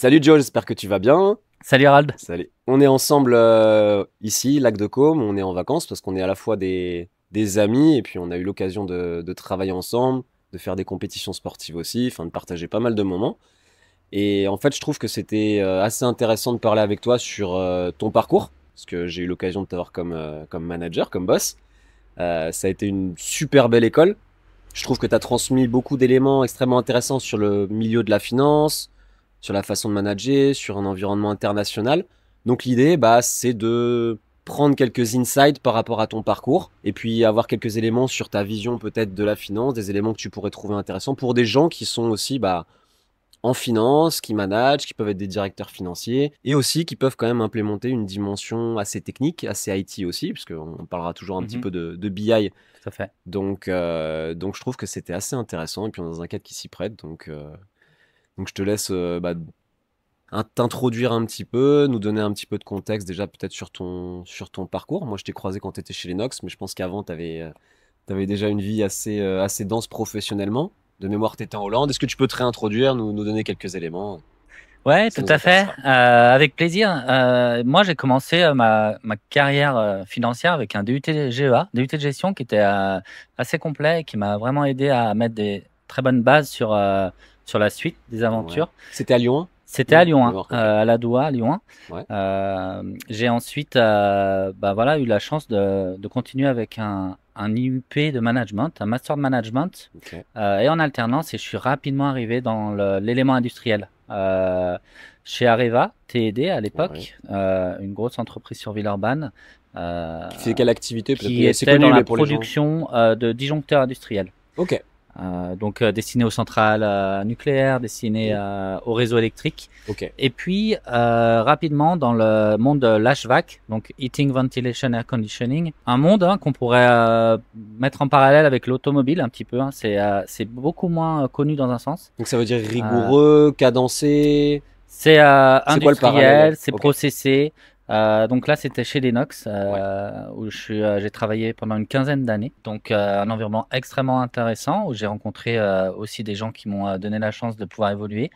Salut Joe, j'espère que tu vas bien. Salut Harald. Salut. On est ensemble ici, Lac de Caume, on est en vacances parce qu'on est à la fois des amis et puis on a eu l'occasion de travailler ensemble, de faire des compétitions sportives aussi, enfin de partager pas mal de moments. Et en fait, je trouve que c'était assez intéressant de parler avec toi sur ton parcours, parce que j'ai eu l'occasion de t'avoir comme manager, comme boss. Ça a été une super belle école. Je trouve que tu as transmis beaucoup d'éléments extrêmement intéressants sur le milieu de la finance, sur la façon de manager, sur un environnement international. Donc l'idée, c'est de prendre quelques insights par rapport à ton parcours et puis avoir quelques éléments sur ta vision peut-être de la finance, des éléments que tu pourrais trouver intéressants pour des gens qui sont aussi en finance, qui managent, qui peuvent être des directeurs financiers et aussi qui peuvent quand même implémenter une dimension assez technique, assez IT aussi, puisqu'on parlera toujours un petit Mhm, peu de BI. tout à fait. Donc je trouve que c'était assez intéressant et puis on est dans un cadre qui s'y prête. Donc je te laisse t'introduire un petit peu, nous donner un petit peu de contexte déjà peut-être sur ton parcours. Moi je t'ai croisé quand tu étais chez Lennox, mais je pense qu'avant tu avais, déjà une vie assez dense professionnellement. De mémoire, tu étais en Hollande. Est-ce que tu peux te réintroduire, nous donner quelques éléments? Ouais, Ça tout nous à fait. intéressera. Avec plaisir. Moi, j'ai commencé ma carrière financière avec un DUT GEA, DUT de gestion qui était assez complet et qui m'a vraiment aidé à mettre des très bonnes bases sur la suite des Ouais. aventures. C'était à Lyon 1? C'était à Non? Lyon De 1, mémoire, ok. à la Doua, à Lyon 1. Ouais. J'ai ensuite voilà, eu la chance de continuer avec un IUP de management, un master de management, Ok. et en alternance, et je suis rapidement arrivé dans l'élément industriel. Chez Areva, TED à Ouais. l'époque, une grosse entreprise sur Villeurbanne, euh, Qui fait quelle activité? Peut-être qui que c'est était dans connu, la mais pour les gens. production de disjoncteurs industriels. Ok. Donc destiné aux centrales nucléaires, destiné Mm. au réseau électrique. Ok. Et puis rapidement dans le monde de l'HVAC, donc Heating, Ventilation, Air Conditioning, un monde qu'on pourrait mettre en parallèle avec l'automobile un petit peu. C'est beaucoup moins connu dans un sens. Donc ça veut dire Euh, rigoureux, cadencé. c'est C'est quoi le parallèle? industriel, c'est Ok. processé. Donc là, c'était chez Lennox, Ouais. où j'ai travaillé pendant une quinzaine d'années. Donc un environnement extrêmement intéressant, où j'ai rencontré aussi des gens qui m'ont donné la chance de pouvoir évoluer.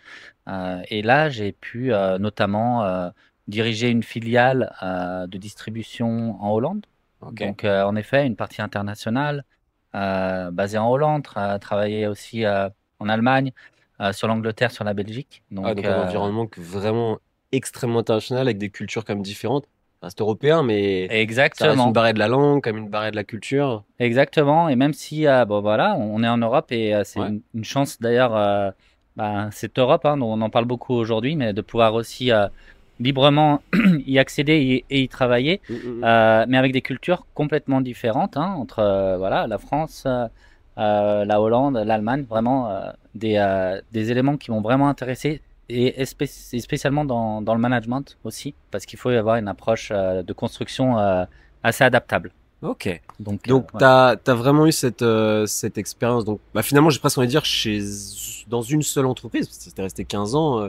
Et là, j'ai pu notamment diriger une filiale de distribution en Hollande. Ok. Donc en effet, une partie internationale basée en Hollande, travailler aussi en Allemagne, sur l'Angleterre, sur la Belgique. Ah, Donc donc un environnement vraiment extrêmement international avec des cultures comme différentes. Ça reste européen, mais ça reste une exactement, barrière de la langue, comme une barrière de la culture. exactement. Et même si bon voilà, on est en Europe et c'est Ouais. une chance d'ailleurs, cette Europe dont on en parle beaucoup aujourd'hui, mais de pouvoir aussi librement y accéder et y travailler, Mm, mm, mm. mais avec des cultures complètement différentes entre voilà la France, la Hollande, l'Allemagne, vraiment des éléments qui m'ont vraiment intéressé et spécialement dans le management aussi, parce qu'il faut y avoir une approche de construction assez adaptable. Ok. Donc Donc voilà. t'as vraiment eu cette expérience. Donc finalement, j'ai presque envie de dire dans une seule entreprise, parce que si t'es resté 15 ans,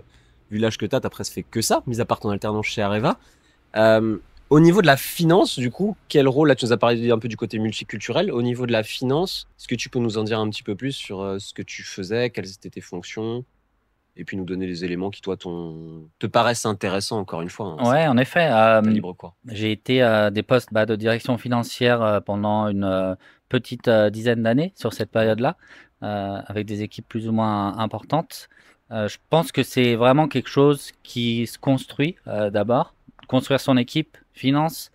vu l'âge que t'as presque fait que ça, mis à part ton alternance chez Areva. Euh, Au niveau de la finance, du coup, quel rôle, là tu nous as parlé un peu du côté multiculturel, au niveau de la finance, est-ce que tu peux nous en dire un petit peu plus sur ce que tu faisais, quelles étaient tes fonctions, et puis nous donner les éléments qui, toi, te paraissent intéressants, encore une fois, hein, Ouais, en effet, t'as libre quoi. j'ai été à des postes de direction financière pendant une petite dizaine d'années sur cette Ouais. période-là, avec des équipes plus ou moins importantes. Je pense que c'est vraiment quelque chose qui se construit d'abord, construire son équipe, finance,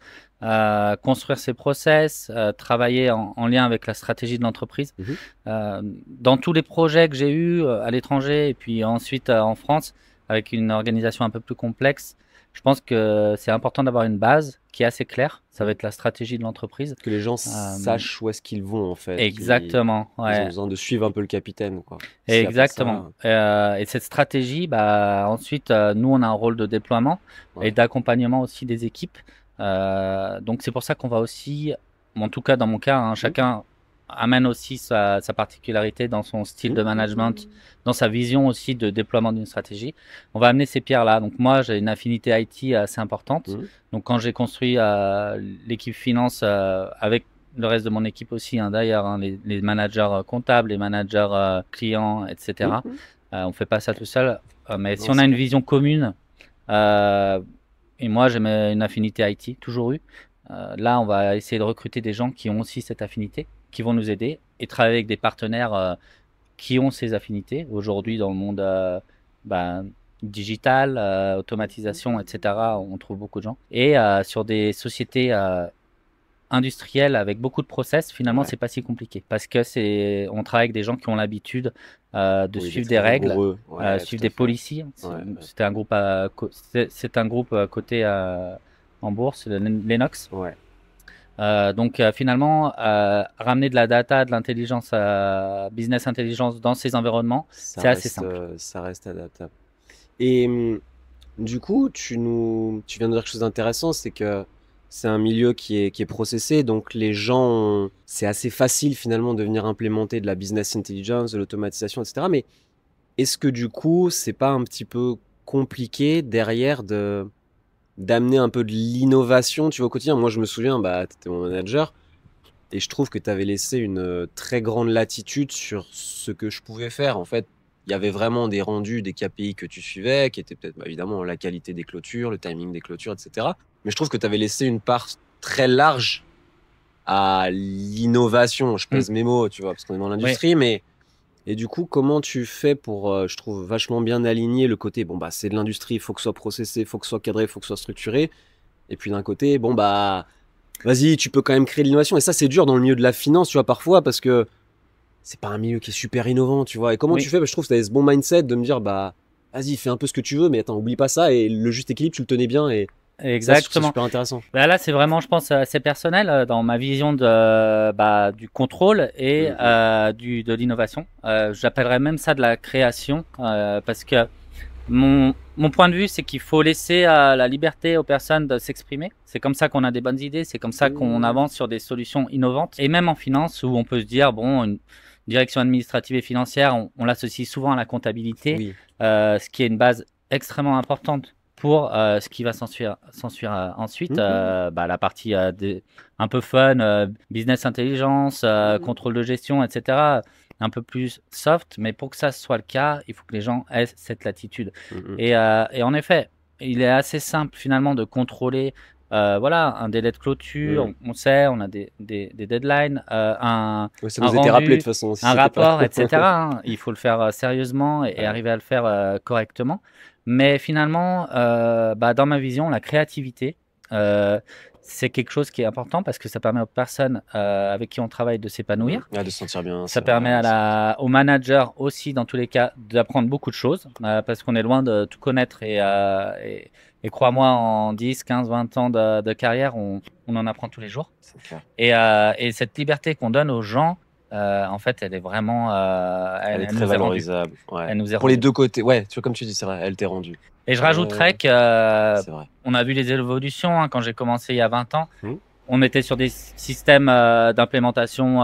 construire ses process, travailler en lien avec la stratégie de l'entreprise. Mhm. Dans tous les projets que j'ai eus à l'étranger et puis ensuite en France, avec une organisation un peu plus complexe, je pense que c'est important d'avoir une base qui est assez claire. Ça va Mhm. être la stratégie de l'entreprise. Que les gens Euh, sachent où est-ce qu'ils vont, en fait, exactement, qu'ils ont ouais, besoin de suivre un peu le capitaine, quoi. S'il n'y a pas exactement. ça, Et cette stratégie, ensuite, nous, on a un rôle de déploiement et ouais. d'accompagnement aussi des équipes. Donc, c'est pour ça qu'on va aussi, en tout cas dans mon cas, Mhm. chacun amène aussi sa particularité dans son style de Mhm. management, Mhm. dans sa vision aussi de déploiement d'une stratégie. On va amener ces pierres-là. Donc, moi, j'ai une affinité IT assez importante. Mhm. Donc, quand j'ai construit l'équipe finance avec le reste de mon équipe aussi, d'ailleurs, les managers comptables, les managers clients, etc. Mhm. On fait pas ça tout seul. Mais si Non, on a c'est une clair. vision commune, et moi j'ai une affinité IT, toujours eu. Là, on va essayer de recruter des gens qui ont aussi cette affinité, qui vont nous aider et travailler avec des partenaires qui ont ces affinités. Aujourd'hui, dans le monde bah, digital, automatisation, etc., on trouve beaucoup de gens. Et sur des sociétés industrielles avec beaucoup de process, finalement, Ouais. c'est pas si compliqué parce que on travaille avec des gens qui ont l'habitude de Oui, des suivre des très règles, rigoureux. Ouais, suivre tout à des fait. policies. Ouais, ouais. C'était un groupe, c'est un groupe coté en bourse, le Lennox. Ouais. Donc finalement, ramener de la data, de l'intelligence, business intelligence dans ces environnements, c'est assez simple. Ça reste adaptable. Et du coup, tu viens de dire quelque chose d'intéressant, c'est que c'est un milieu qui est processé, donc les gens, c'est assez facile finalement de venir implémenter de la business intelligence, de l'automatisation, etc. Mais est-ce que du coup, c'est pas un petit peu compliqué derrière d'amener un peu de l'innovation, tu vois, au quotidien? Moi, je me souviens, bah, tu étais mon manager, et je trouve que tu avais laissé une très grande latitude sur ce que je pouvais faire. En fait, il y avait vraiment des rendus, des KPI que tu suivais, qui étaient peut-être bah, évidemment la qualité des clôtures, le timing des clôtures, etc. Mais je trouve que tu avais laissé une part très large à l'innovation. Je Mm. pèse mes mots, tu vois, parce qu'on est dans Oui, l'industrie, mais et du coup, comment tu fais pour, je trouve, vachement bien aligner le côté, bon, bah, c'est de l'industrie, il faut que ce soit processé, il faut que ce soit cadré, il faut que ce soit structuré. Et puis d'un côté, bon, bah, vas-y, tu peux quand même créer de l'innovation. Et ça, c'est dur dans le milieu de la finance, tu vois, parfois, parce que c'est pas un milieu qui est super innovant, tu vois. Et comment tu oui, fais? Bah, je trouve que tu as ce bon mindset de me dire, bah, vas-y, fais un peu ce que tu veux, mais attends, oublie pas ça. Et le juste équilibre, tu le tenais bien. Et ça, je trouve ça exactement. super intéressant. Bah là, c'est vraiment, je pense, assez personnel dans ma vision du contrôle et Mm, mm. de l'innovation. J'appellerais même ça de la création parce que mon point de vue, c'est qu'il faut laisser la liberté aux personnes de s'exprimer. C'est comme ça qu'on a des bonnes idées, c'est comme ça qu'on Mm. avance sur des solutions innovantes. Et même en finance, où on peut se dire, bon, une direction administrative et financière, on l'associe souvent à la comptabilité, Oui. ce qui est une base extrêmement importante pour ce qui va s'ensuivre ensuite, Mm, mm, la partie un peu fun, business intelligence, mm, contrôle de gestion, etc. Un peu plus soft, mais pour que ça soit le cas, il faut que les gens aient cette latitude. mm, mm. Et en effet, il est assez simple finalement de contrôler voilà, un délai de clôture, Mm. on sait, on a des deadlines, Ouais, ça un nous était rappelé de rendu, toute façon, si un c'était pas. rapport, etc. hein. Il faut le faire sérieusement et Ouais. arriver à le faire correctement. Mais finalement, dans ma vision, la créativité, euh, c'est quelque chose qui est important parce que ça permet aux personnes avec qui on travaille de Mm. s'épanouir. Ah, de se sentir bien, Ça c'est permet vrai. au manager aussi, dans tous les cas, d'apprendre beaucoup de choses parce qu'on est loin de tout connaître et crois-moi, en 10, 15, 20 ans de carrière, on en apprend tous les jours. C'est clair. Et cette liberté qu'on donne aux gens, en fait, elle est vraiment, Elle est elle très nous est rendue. valorisable. Ouais. Elle nous est Pour les rendue. deux côtés. Ouais, tu vois, comme tu dis, c'est vrai, elle t'est rendue. Et je Ouais, rajouterais que c'est vrai. on a vu les évolutions hein, quand j'ai commencé il y a 20 ans. Mm. On était sur des systèmes d'implémentation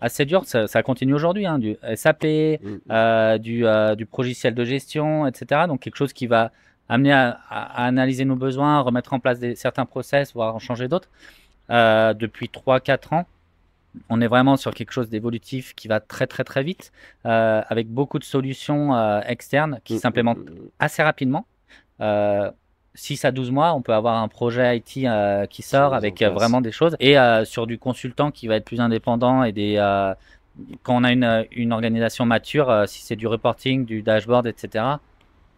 assez durs. Ça continue aujourd'hui, hein, du SAP, Mm, mm. du logiciel de gestion, etc. Donc quelque chose qui va amener à analyser nos besoins, remettre en place certains process, voire en changer d'autres. Depuis 3 4 ans, on est vraiment sur quelque chose d'évolutif qui va très très très vite, avec beaucoup de solutions externes qui Mm, mm, s'implémentent mm, assez rapidement. Euh, 6 à 12 mois, on peut avoir un projet IT qui qui est sort mise en avec place. vraiment des choses. Et sur du consultant qui va être plus indépendant et quand on a une organisation mature, si c'est du reporting, du dashboard, etc.,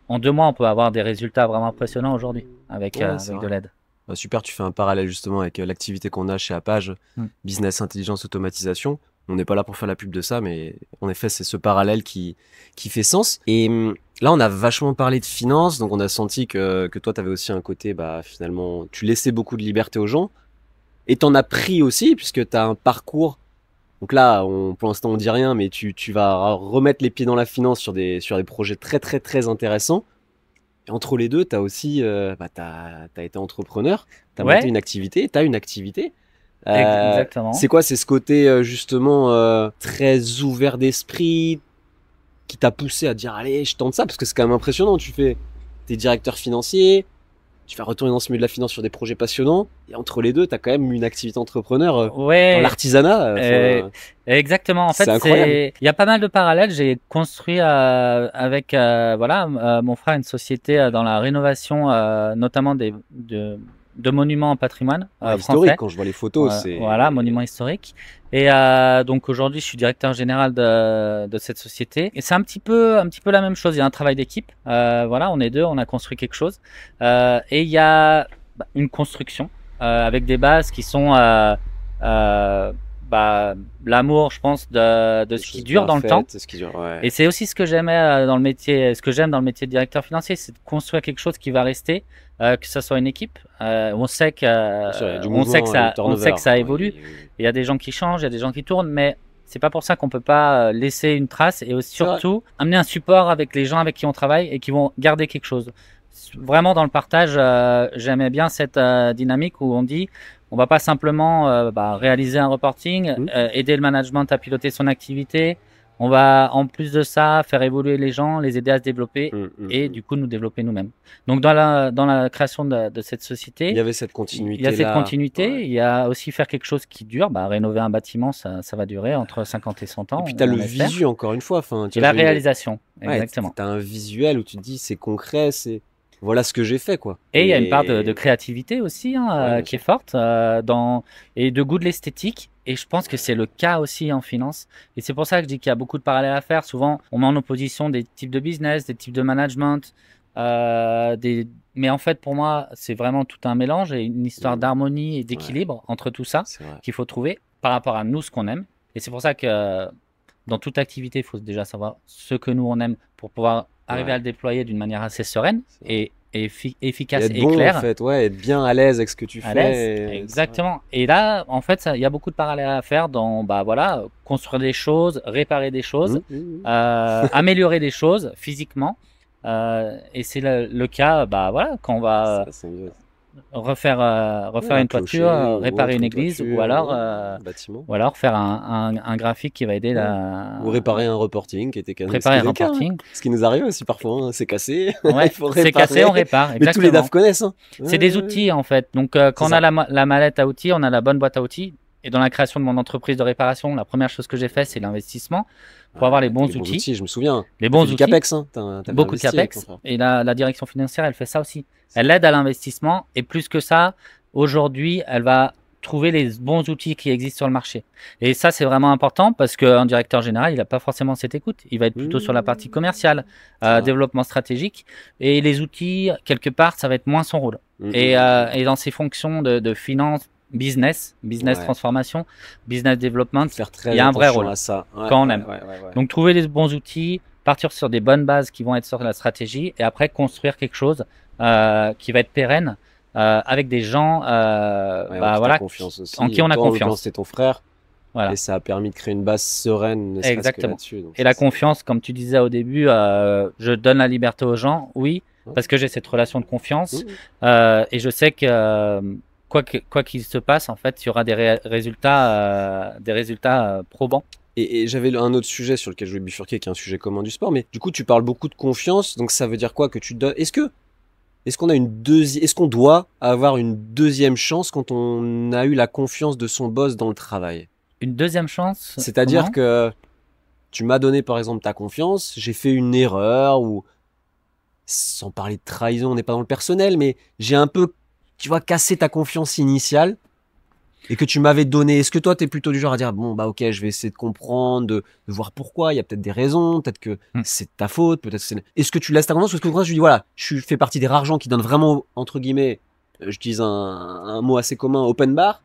en 2 mois, on peut avoir des résultats vraiment impressionnants aujourd'hui Ouais, c'est avec de vrai. l'aide. Bah, super, tu fais un parallèle justement avec l'activité qu'on a chez Apage, Mm. business, intelligence, automatisation. On n'est pas là pour faire la pub de ça, mais en effet, c'est ce parallèle qui fait sens. Et là, on a vachement parlé de finance, donc on a senti que toi, tu avais aussi un côté, bah, finalement, tu laissais beaucoup de liberté aux gens. Et t'en as pris aussi, puisque tu as un parcours. Donc là, pour l'instant, on dit rien, mais tu vas remettre les pieds dans la finance sur des projets très, très, très intéressants. Et entre les deux, tu as aussi, bah, t'as été entrepreneur, tu as monté Ouais, une activité, tu as une activité. C'est exactement. quoi? C'est ce côté justement très ouvert d'esprit qui t'a poussé à dire allez, je tente ça parce que c'est quand même impressionnant. Tu fais, t'es directeur financier, tu vas retourner dans ce milieu de la finance sur des projets passionnants. Et entre les deux, tu as quand même une activité entrepreneur dans Ouais, l'artisanat. exactement. En fait, c'est incroyable. il y a pas mal de parallèles. J'ai construit avec mon frère une société dans la rénovation, notamment de monuments en patrimoine Historique, français. quand je vois les photos, c'est... Voilà, monuments historiques. Et donc aujourd'hui, je suis directeur général de cette société. Et c'est un petit peu la même chose. Il y a un travail d'équipe. Voilà, on est deux, on a construit quelque chose. Et il y a une construction avec des bases qui sont l'amour, je pense, de ce qui dure dans le temps. Ce qui dure, ouais. Et c'est aussi ce que j'aimais dans le métier, ce que j'aime dans le métier de directeur financier, c'est de construire quelque chose qui va rester, que ça soit une équipe. On sait que ça évolue. Il y a des gens qui changent, il y a des gens qui tournent, mais c'est pas pour ça qu'on peut pas laisser une trace et surtout amener un support avec les gens avec qui on travaille et qui vont garder quelque chose. Vraiment dans le partage, j'aimais bien cette dynamique où on dit on va pas simplement réaliser un reporting, aider le management à piloter son activité. On va en plus de ça faire évoluer les gens, les aider à se développer et du coup nous développer nous-mêmes. Donc dans la création de cette société, il y avait cette continuité. Il y a cette continuité. Il y a aussi faire quelque chose qui dure. Rénover un bâtiment, ça va durer entre 50 et 100 ans. Et puis tu as le visu encore une fois. Et la réalisation, exactement. Tu as un visuel où tu te dis c'est concret, c'est voilà ce que j'ai fait quoi. Et il y a une part de créativité aussi qui est forte et de goût de l'esthétique. Et je pense que c'est le cas aussi en finance. Et c'est pour ça que je dis qu'il y a beaucoup de parallèles à faire. Souvent, on met en opposition des types de business, des types de management. Mais en fait, pour moi, c'est vraiment tout un mélange et une histoire d'harmonie et d'équilibre entre tout ça qu'il faut trouver par rapport à nous, ce qu'on aime. Et c'est pour ça que dans toute activité, il faut déjà savoir ce que nous, on aime pour pouvoir arriver à le déployer d'une manière assez sereine et efficace et claire. En fait, être bien à l'aise avec ce que tu fais. Exactement. Et là, en fait, il y a beaucoup de parallèles à faire dans, construire des choses, réparer des choses, améliorer des choses physiquement. Et c'est le cas, quand on va refaire une toiture, réparer une église, ou alors faire un graphique qui va aider ou réparer un reporting qui était cassé. Réparer un reporting. Ce qui nous arrive aussi parfois, c'est cassé. C'est cassé, on répare. Mais tous les DAF connaissent. C'est des outils en fait. Donc quand on a la mallette à outils, on a la bonne boîte à outils. Et dans la création de mon entreprise de réparation, la première chose que j'ai fait, c'est l'investissement pour avoir les bons outils. Je me souviens. Les bons outils. CAPEX, beaucoup de CAPEX. Et la direction financière, elle fait ça aussi. Elle aide à l'investissement. Et plus que ça, aujourd'hui, elle va trouver les bons outils qui existent sur le marché. Et ça, c'est vraiment important parce qu'un directeur général, il n'a pas forcément cette écoute. Il va être plutôt sur la partie commerciale, développement stratégique. Et les outils, quelque part, ça va être moins son rôle. Et dans ses fonctions de finance, business transformation, business development, il y a un vrai rôle à ça. Quand on aime. Donc trouver les bons outils, partir sur des bonnes bases qui vont être sur la stratégie et après construire quelque chose qui va être pérenne avec des gens en qui on a confiance. C'est ton frère. Et ça a permis de créer une base sereine. Exactement. Et la confiance, comme tu disais au début, je donne la liberté aux gens, parce que j'ai cette relation de confiance et je sais que quoi qu'il se passe, en fait, il y aura des résultats probants. Et j'avais un autre sujet sur lequel je voulais bifurquer, qui est un sujet commun du sport. Mais du coup, tu parles beaucoup de confiance. Donc, ça veut dire quoi que tu donnes? Est-ce qu'on doit avoir une deuxième chance quand on a eu la confiance de son boss dans le travail? Une deuxième chance? C'est-à-dire que tu m'as donné, par exemple, ta confiance. J'ai fait une erreur ou, sans parler de trahison, on n'est pas dans le personnel, mais j'ai un peu, tu vois, cassé ta confiance initiale et que tu m'avais donné. Est-ce que toi, t'es plutôt du genre à dire, bon, ok, je vais essayer de comprendre, de voir pourquoi, il y a peut-être des raisons, peut-être que c'est de ta faute, peut-être que c'est... Est-ce que tu laisses ta confiance ou est-ce que je dis, voilà, je fais partie des rares gens qui donnent vraiment, entre guillemets, j'utilise un mot assez commun, open bar,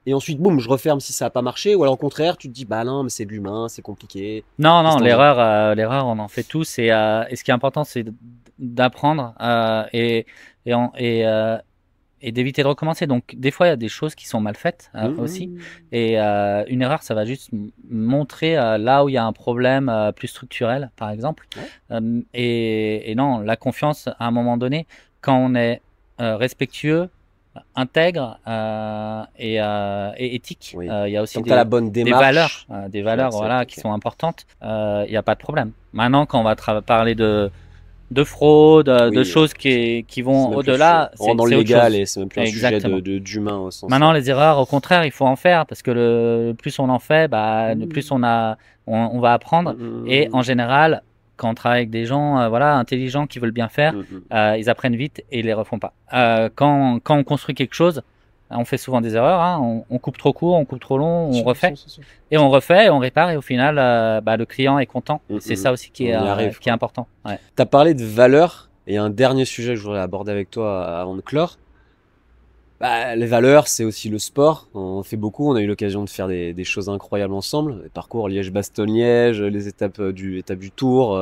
et ensuite, boum, je referme si ça n'a pas marché, ou alors au contraire, tu te dis, non, mais c'est de l'humain, c'est compliqué. Non, l'erreur, on en fait tous, et ce qui est important, c'est d'apprendre et d'éviter de recommencer. Donc, des fois, il y a des choses qui sont mal faites aussi. Et une erreur, ça va juste montrer là où il y a un problème plus structurel, par exemple. Et non, la confiance, à un moment donné, quand on est respectueux, intègre et éthique, il y a aussi la bonne démarche, des valeurs qui sont importantes. Il n'y a pas de problème. Maintenant, quand on va parler de de fraude, de Oui, choses qui c'est vont même plus, au-delà, on rentre dans le c'est autre légal chose. et c'est même plus un sujet Exactement. d'humain au sens Maintenant, large. les erreurs, au contraire, il faut en faire parce que le plus on en fait, bah, le plus Mmh. on va apprendre. Et en Mmh. général, quand on travaille avec des gens, voilà, intelligents qui veulent bien faire, Mmh. ils apprennent vite et ils les refont pas. Quand on construit quelque chose, on fait souvent des erreurs, hein. On coupe trop court, on coupe trop long, Bien on sûr, bien refait sûr, bien sûr. et on refait, on répare et au final, bah, le client est content. Et c'est Mmh. ça aussi On y arrive, qui est quoi. important. Ouais. Tu as parlé de valeurs et un dernier sujet que je voudrais aborder avec toi avant de clore. Bah, les valeurs, c'est aussi le sport. On fait beaucoup. On a eu l'occasion de faire des choses incroyables ensemble. Les parcours Liège-Bastogne-Liège, les étapes du Tour,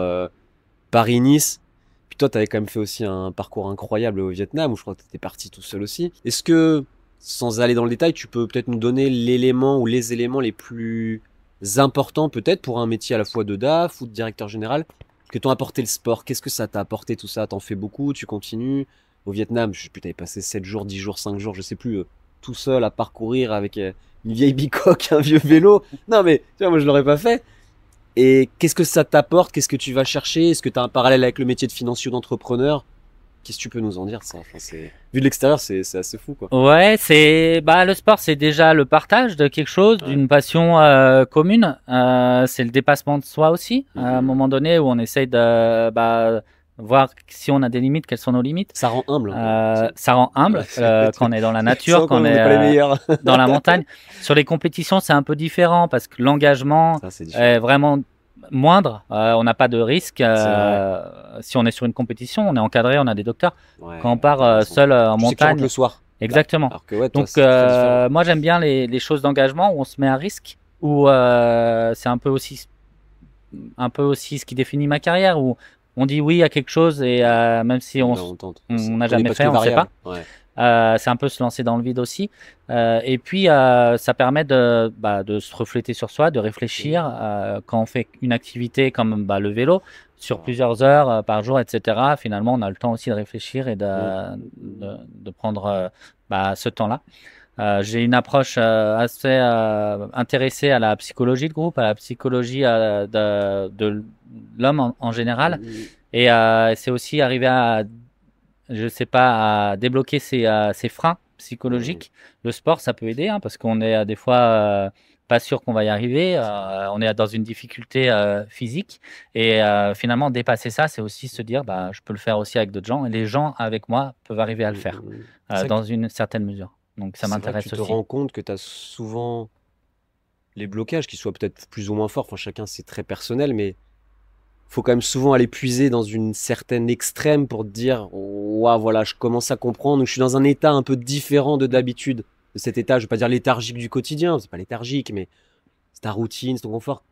Paris-Nice. Puis toi, tu avais quand même fait aussi un parcours incroyable au Vietnam où je crois que tu étais parti tout seul aussi. Est-ce que, sans aller dans le détail, tu peux peut-être nous donner l'élément ou les éléments les plus importants peut-être pour un métier à la fois de DAF ou de directeur général que t'ont apporté le sport? Qu'est-ce que ça t'a apporté tout ça? T'en fais beaucoup? Tu continues? Au Vietnam, je sais plus, t'avais passé 7 jours, 10 jours, 5 jours, je sais plus, tout seul à parcourir avec une vieille bicoque, un vieux vélo. Non mais, tu vois, moi je l'aurais pas fait. Et qu'est-ce que ça t'apporte? Qu'est-ce que tu vas chercher? Est-ce que tu as un parallèle avec le métier de financier ou d'entrepreneur? Qu'est-ce que tu peux nous en dire ça? Enfin, vu de l'extérieur, c'est assez fou quoi. Ouais, le sport, c'est déjà le partage de quelque chose, Ouais. d'une passion commune. C'est le dépassement de soi aussi. À un Mhm. moment donné où on essaye de voir si on a des limites, quelles sont nos limites. Ça rend humble un peu aussi. Ça rend humble Ouais. quand on est dans la Ça nature, rend quand quand on même, on est n'est pas les meilleurs. dans la montagne. Sur les compétitions, c'est un peu différent parce que l'engagement Ça, c'est est différent. vraiment moindre. On n'a pas de risque. C'est vrai. Si on est sur une compétition, on est encadré, on a des docteurs. Quand on Ouais, part t'as raison. seul en Tu sais que tu rentres le montagne, soir. Là. exactement. Alors que ouais, toi, Donc, c'est très différent. moi, j'aime bien les choses d'engagement où on se met à risque, où c'est un peu aussi ce qui définit ma carrière, où on dit oui à quelque chose et Ouais. même si On y va, on tente. on n'a On connaît jamais pas toutes fait, les on ne sait pas. variables. Ouais. C'est un peu se lancer dans le vide aussi. Et puis, ça permet de se refléter sur soi, de réfléchir. Quand on fait une activité comme le vélo, sur plusieurs heures par jour, etc., finalement, on a le temps aussi de réfléchir et Mm. de prendre ce temps-là. J'ai une approche assez intéressée à la psychologie de groupe, à la psychologie de l'homme en général. Mm. Et c'est aussi arriver je sais pas, à débloquer ses freins Mm. psychologiques. Le sport, ça peut aider, hein, parce qu'on est des fois pas sûr qu'on va y arriver. On est dans une difficulté physique. Et finalement, dépasser ça, c'est aussi se dire, bah, je peux le faire aussi avec d'autres gens. Et les gens avec moi peuvent arriver à le faire Mm. C'est vrai dans une certaine mesure. Donc, ça que tu m'intéresse te aussi. rends compte que tu as souvent les blocages, qui soient peut-être plus ou moins forts. Enfin, chacun, c'est très personnel, mais faut quand même souvent aller puiser dans une certaine extrême pour te dire, ouah, voilà, je commence à comprendre, ou je suis dans un état un peu différent de d'habitude. De cet état, je vais pas dire léthargique du quotidien, c'est pas léthargique, mais c'est ta routine, c'est ton confort.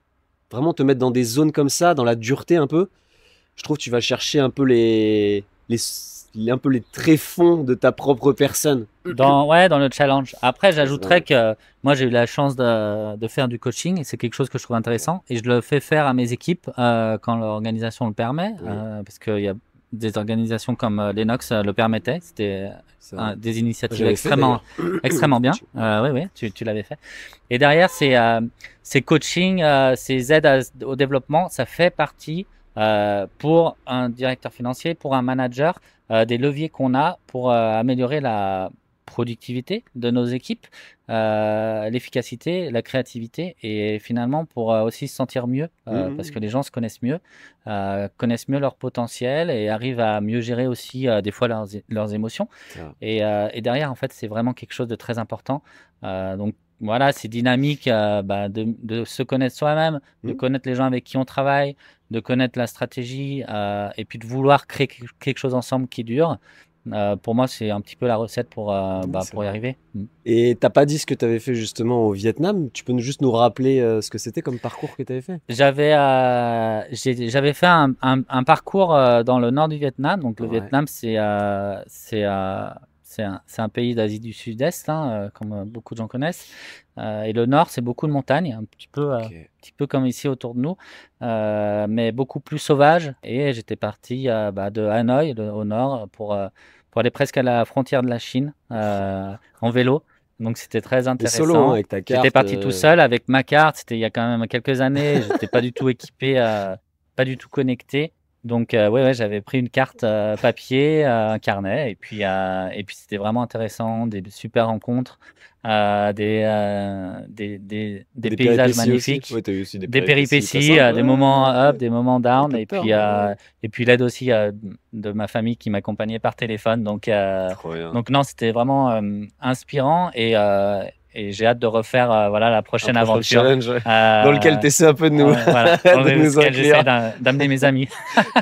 Vraiment te mettre dans des zones comme ça, dans la dureté un peu, je trouve que tu vas chercher un peu un peu les tréfonds de ta propre personne. Dans le challenge. Après, j'ajouterais Ouais. que moi, j'ai eu la chance de faire du coaching et c'est quelque chose que je trouve intéressant. Et je le fais faire à mes équipes quand l'organisation le permet, Mm. parce qu'il y a des organisations comme l'Enox le permettaient. C'était C'est vrai. des initiatives J'avais fait d'ailleurs. extrêmement bien. Oui, oui, tu l'avais fait. Et derrière, ces coaching, ces aides au développement, ça fait partie pour un directeur financier, pour un manager, des leviers qu'on a pour améliorer la productivité de nos équipes, l'efficacité, la créativité et finalement pour aussi se sentir mieux parce que les gens se connaissent mieux leur potentiel et arrivent à mieux gérer aussi des fois leurs émotions. Et derrière, en fait, c'est vraiment quelque chose de très important. Donc voilà, c'est dynamique de se connaître soi-même, de connaître les gens avec qui on travaille, de connaître la stratégie et puis de vouloir créer quelque chose ensemble qui dure. Pour moi, c'est un petit peu la recette pour y arriver. Et t'as pas dit ce que tu avais fait justement au Vietnam? Tu peux juste nous rappeler ce que c'était comme parcours que tu avais fait? J'avais fait un parcours dans le nord du Vietnam. Donc le Ouais. Vietnam, c'est un pays d'Asie du Sud-Est, hein, comme beaucoup de gens connaissent. Et le nord, c'est beaucoup de montagnes, un Ok. petit peu comme ici autour de nous, mais beaucoup plus sauvage. Et j'étais parti de Hanoï, au nord, pour aller presque à la frontière de la Chine en vélo. Donc c'était très Et solo, hein, intéressant. avec ta J'étais carte. parti tout seul avec ma carte. C'était il y a quand même quelques années. J'étais pas du tout équipé, pas du tout connecté. Donc, ouais, j'avais pris une carte papier, un carnet, et puis c'était vraiment intéressant, des super rencontres, des Des paysages péripéties aussi? magnifiques, Ouais, t'as eu aussi des des péripéties pas péripéties, simples. des Ouais, moments up, ouais. des moments down, Pas de peur. et puis l'aide aussi de ma famille qui m'accompagnait par téléphone. Trop bien. Donc non, c'était vraiment inspirant, et j'ai hâte de refaire voilà, la Un prochaine prochain aventure. challenge, ouais, dans lequel Euh, tu essaies un peu de nous, voilà, dans de nous lequel j'essaie inclure. d'amener mes amis.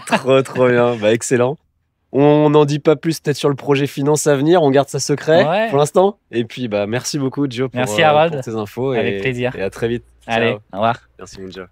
Trop, trop bien. Bah, excellent. On n'en dit pas plus peut-être sur le projet finance à venir. On garde ça secret pour Ouais, l'instant. Et puis, bah, merci beaucoup, Joe, merci pour Harold, tes infos avec et plaisir. à très vite. Allez, Ciao. au revoir. Merci, mon Joe.